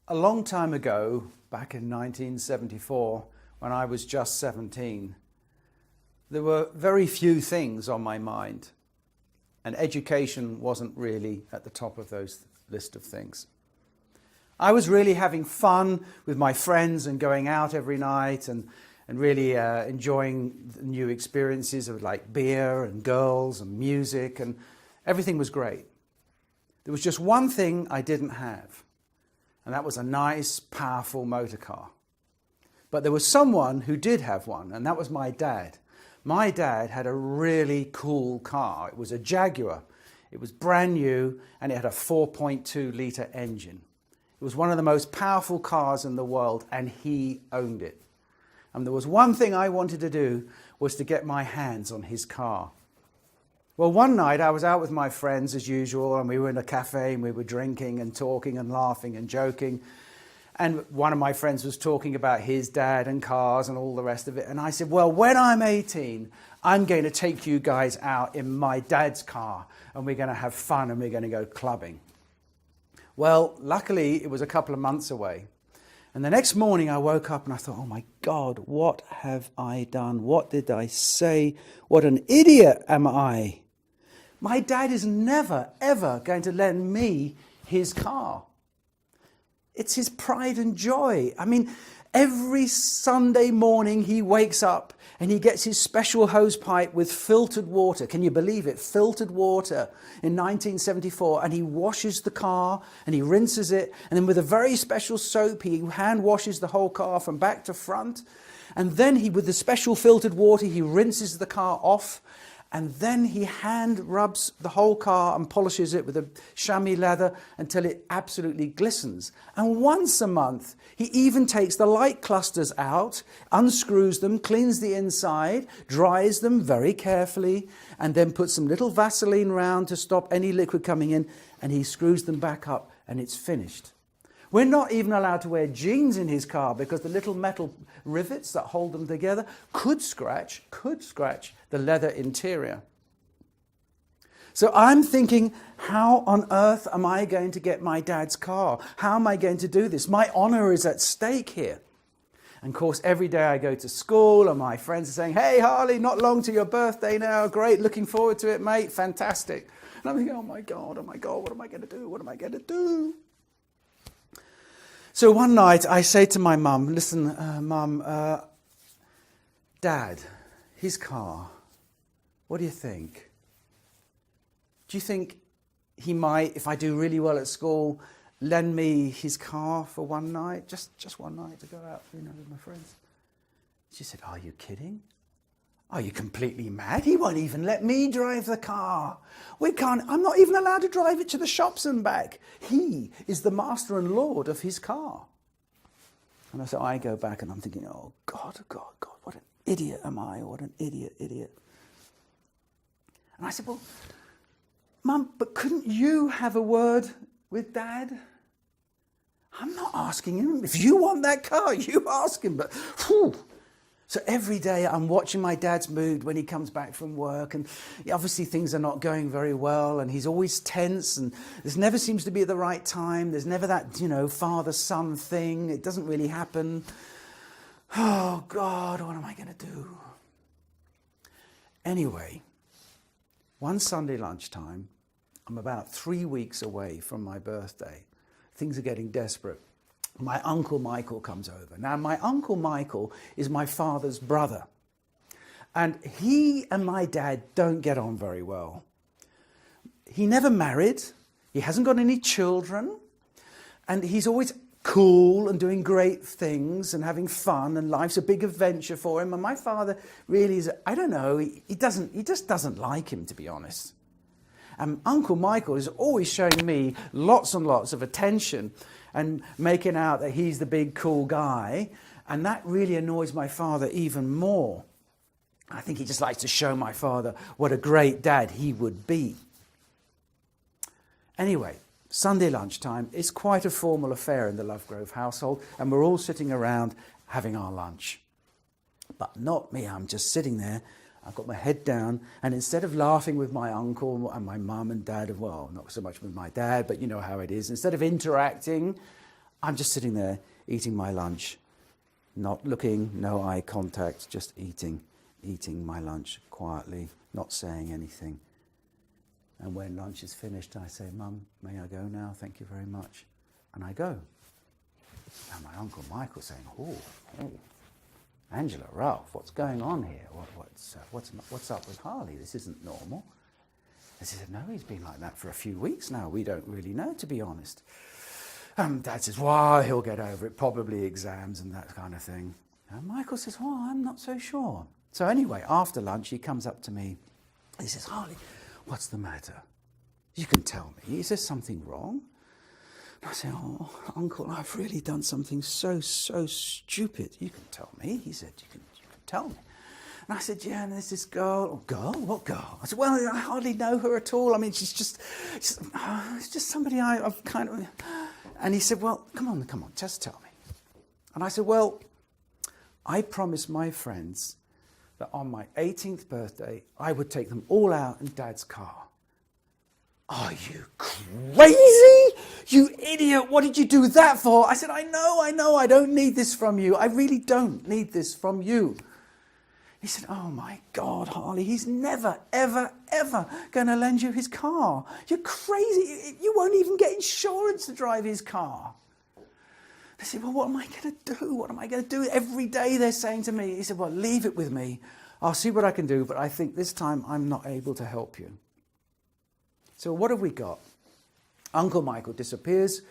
A long time ago, back in 1974, when I was just 17, there were very few things on my mind, and education wasn't really at the top of those list of things. I was really having fun with my friends and going out every night and really enjoying the new experiences of like beer and girls and music, and everything was great. There was just one thing I didn't have, and that was a nice, powerful motor car. But there was someone who did have one, and that was my dad. My dad had a really cool car. It was a Jaguar. It was brand new, and it had a 4.2 litre engine. It was one of the most powerful cars in the world, and he owned it. And there was one thing I wanted to do, was to get my hands on his car. Well, one night I was out with my friends as usual, and we were in a cafe and we were drinking and talking and laughing and joking. And one of my friends was talking about his dad and cars and all the rest of it. And I said, well, when I'm 18, I'm going to take you guys out in my dad's car and we're going to have fun and we're going to go clubbing. Well, luckily it was a couple of months away. And the next morning I woke up and I thought, oh my God, what have I done? What did I say? What an idiot am I? My dad is never, ever going to lend me his car. It's his pride and joy. I mean, every Sunday morning he wakes up and he gets his special hose pipe with filtered water. Can you believe it? Filtered water in 1974. And he washes the car and he rinses it. And then with a very special soap, he hand washes the whole car from back to front. And then with the special filtered water, he rinses the car off. And then he hand rubs the whole car and polishes it with a chamois leather until it absolutely glistens. And once a month, he even takes the light clusters out, unscrews them, cleans the inside, dries them very carefully, and then puts some little Vaseline round to stop any liquid coming in, and he screws them back up, and it's finished. We're not even allowed to wear jeans in his car because the little metal rivets that hold them together could scratch the leather interior. So I'm thinking, how on earth am I going to get my dad's car? How am I going to do this? My honor is at stake here. And of course, every day I go to school and my friends are saying, hey, Harley, not long to your birthday now. Great, looking forward to it, mate. Fantastic. And I'm thinking, oh my God, what am I going to do? What am I going to do? So one night I say to my mum, listen, Mum, Dad, his car, what do you think? Do you think he might, if I do really well at school, lend me his car for one night? Just one night to go out, with my friends. She said, are you kidding? Are you completely mad? He won't even let me drive the car. I'm not even allowed to drive it to the shops and back. He is the master and lord of his car. And so I go back and I'm thinking, oh God, what an idiot am I? What an idiot. And I said, well, Mum, but couldn't you have a word with Dad? I'm not asking him. If you want that car, you ask him. But whew. So every day I'm watching my dad's mood when he comes back from work, and obviously things are not going very well, and he's always tense, and this never seems to be the right time. There's never that, father-son thing. It doesn't really happen. Oh God, what am I going to do? Anyway, one Sunday lunchtime, I'm about 3 weeks away from my birthday. Things are getting desperate. My Uncle Michael comes over. Now, my Uncle Michael is my father's brother. And he and my dad don't get on very well. He never married. He hasn't got any children. And he's always cool and doing great things and having fun, and life's a big adventure for him. And my father really is, I don't know, he just doesn't like him, to be honest. And Uncle Michael is always showing me lots and lots of attention and making out that he's the big cool guy. And that really annoys my father even more. I think he just likes to show my father what a great dad he would be. Anyway, Sunday lunchtime is quite a formal affair in the Lovegrove household, and we're all sitting around having our lunch. But not me, I'm just sitting there. I've got my head down, and instead of laughing with my uncle and my mum and dad, well, not so much with my dad, but you know how it is, instead of interacting, I'm just sitting there eating my lunch, not looking, no eye contact, just eating my lunch quietly, not saying anything. And when lunch is finished, I say, Mum, may I go now? Thank you very much. And I go. And my Uncle Michael's saying, oh, Angela, Ralph, what's going on here? What's up with Harley? This isn't normal. And she said, no, he's been like that for a few weeks now. We don't really know, to be honest. Dad says, well, he'll get over it, probably exams and that kind of thing. And Michael says, well, I'm not so sure. So anyway, after lunch, he comes up to me. He says, Harley, what's the matter? You can tell me. Is there something wrong? And I say, oh, Uncle, I've really done something so stupid. You can tell me. He said, you can tell me. And I said, yeah, and there's this girl. Oh, girl? What girl? I said, well, I hardly know her at all. I mean, it's just somebody I've kind of... And he said, well, come on, just tell me. And I said, well, I promised my friends that on my 18th birthday, I would take them all out in Dad's car. Are you crazy? You idiot, what did you do that for? I said, I know, I don't need this from you. I really don't need this from you. He said, oh my God, Harley, he's never, ever, ever going to lend you his car. You're crazy. You won't even get insurance to drive his car. I said, well, what am I going to do? What am I going to do? Every day they're saying to me, he said, well, leave it with me. I'll see what I can do, but I think this time I'm not able to help you. So what have we got? Uncle Michael disappears,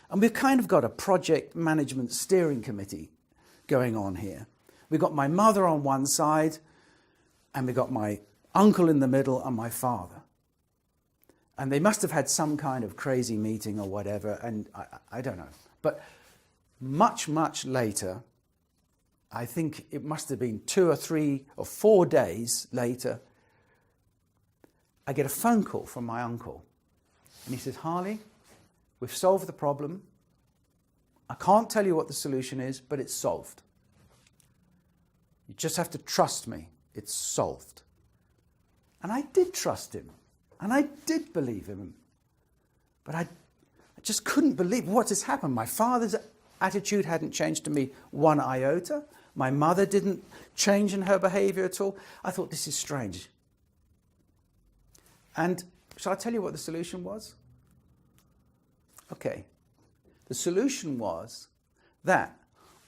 and we've kind of got a project management steering committee going on here. We've got my mother on one side, and we've got my uncle in the middle, and my father. And they must have had some kind of crazy meeting or whatever, and I don't know. But much, much later, I think it must have been 2 or 3 or 4 days later, I get a phone call from my uncle. And he says, Harley, we've solved the problem. I can't tell you what the solution is, but it's solved. You just have to trust me. It's solved. And I did trust him. And I did believe him. But I just couldn't believe what has happened. My father's attitude hadn't changed to me one iota. My mother didn't change in her behavior at all. I thought, this is strange. And shall I tell you what the solution was? Okay. The solution was that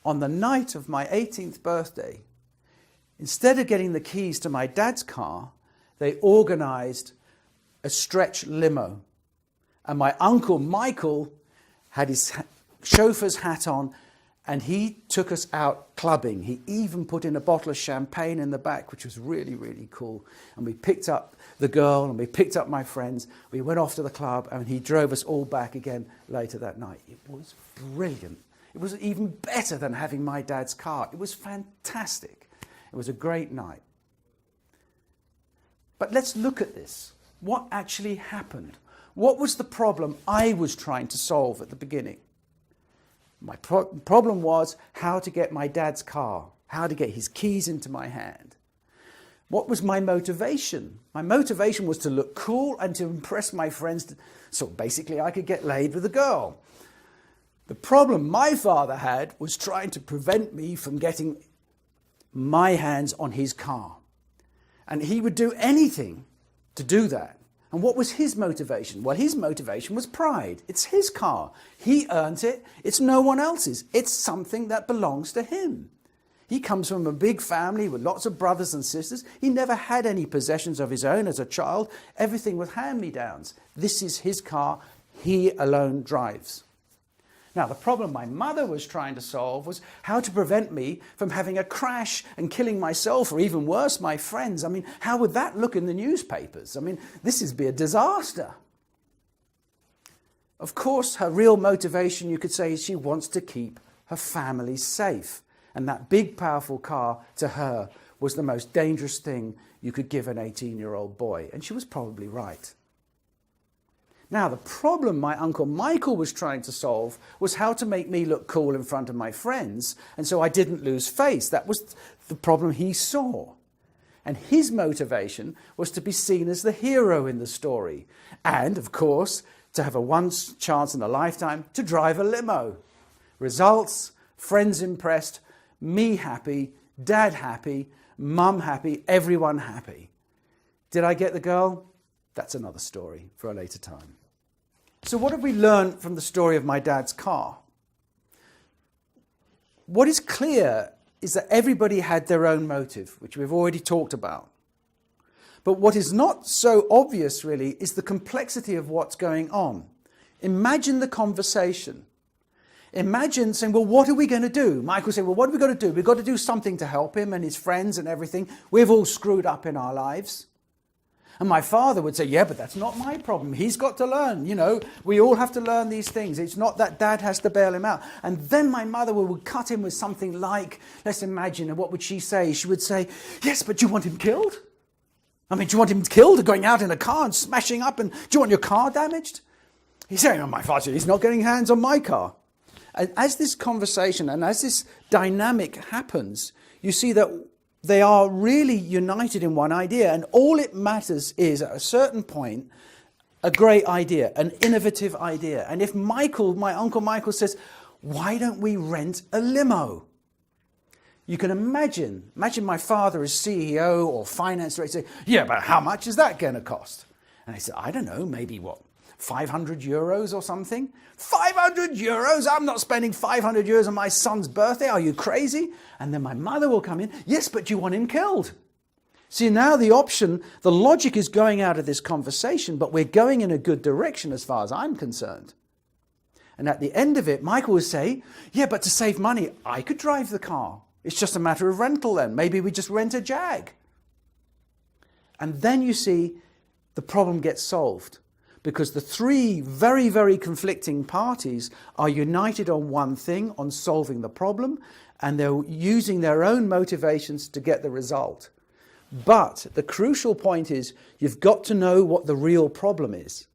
on the night of my 18th birthday, instead of getting the keys to my dad's car, they organised a stretch limo. And my uncle Michael had his chauffeur's hat on, and he took us out clubbing. He even put in a bottle of champagne in the back, which was really, really cool. And we picked up the girl, and we picked up my friends. We went off to the club, and he drove us all back again later that night. It was brilliant. It was even better than having my dad's car. It was fantastic. It was a great night. But let's look at this. What actually happened? What was the problem I was trying to solve at the beginning? My problem was how to get my dad's car, how to get his keys into my hand. What was my motivation? My motivation was to look cool and to impress my friends, so basically I could get laid with a girl. The problem my father had was trying to prevent me from getting my hands on his car. And he would do anything to do that. And what was his motivation? Well, his motivation was pride. It's his car. He earned it. It's no one else's. It's something that belongs to him. He comes from a big family with lots of brothers and sisters. He never had any possessions of his own as a child. Everything was hand-me-downs. This is his car. He alone drives. Now, the problem my mother was trying to solve was how to prevent me from having a crash and killing myself, or even worse, my friends. I mean, how would that look in the newspapers? I mean, this would be a disaster. Of course, her real motivation, you could say, is she wants to keep her family safe. And that big, powerful car, to her, was the most dangerous thing you could give an 18-year-old boy. And she was probably right. Now, the problem my Uncle Michael was trying to solve was how to make me look cool in front of my friends, and so I didn't lose face. That was the problem he saw. And his motivation was to be seen as the hero in the story, and, of course, to have a once chance in a lifetime to drive a limo. Results, friends impressed, me happy, dad happy, mum happy, everyone happy. Did I get the girl? That's another story for a later time. So what have we learned from the story of my dad's car? What is clear is that everybody had their own motive, which we've already talked about. But what is not so obvious really is the complexity of what's going on. Imagine the conversation. Imagine saying, well, what are we going to do? Michael said, well, what are we got to do? We've got to do something to help him and his friends and everything. We've all screwed up in our lives. And my father would say, yeah, but that's not my problem. He's got to learn. You know, we all have to learn these things. It's not that dad has to bail him out. And then my mother would cut him with something like, let's imagine, and what would she say? She would say, yes, but do you want him killed? I mean, do you want him killed, going out in a car and smashing up? And do you want your car damaged? He's saying, oh, my father said, he's not getting hands on my car. And as this conversation and as this dynamic happens, you see that they are really united in one idea. And all it matters is, at a certain point, a great idea, an innovative idea. And if Michael, my Uncle Michael says, why don't we rent a limo? You can imagine my father as CEO or finance director say, yeah, but how much is that going to cost? And I said, I don't know, maybe what? 500 euros or something? 500 euros? I'm not spending 500 euros on my son's birthday. Are you crazy? And then my mother will come in. Yes, but you want him killed. See, now the option, the logic is going out of this conversation, but we're going in a good direction as far as I'm concerned. And at the end of it, Michael will say, yeah, but to save money, I could drive the car. It's just a matter of rental then. Maybe we just rent a Jag. And then you see the problem gets solved, because the three very, very conflicting parties are united on one thing, on solving the problem, and they're using their own motivations to get the result. But the crucial point is you've got to know what the real problem is.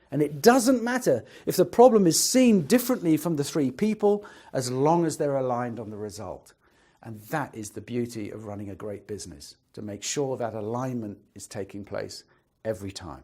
And it doesn't matter if the problem is seen differently from the three people, as long as they're aligned on the result. And that is the beauty of running a great business, to make sure that alignment is taking place every time.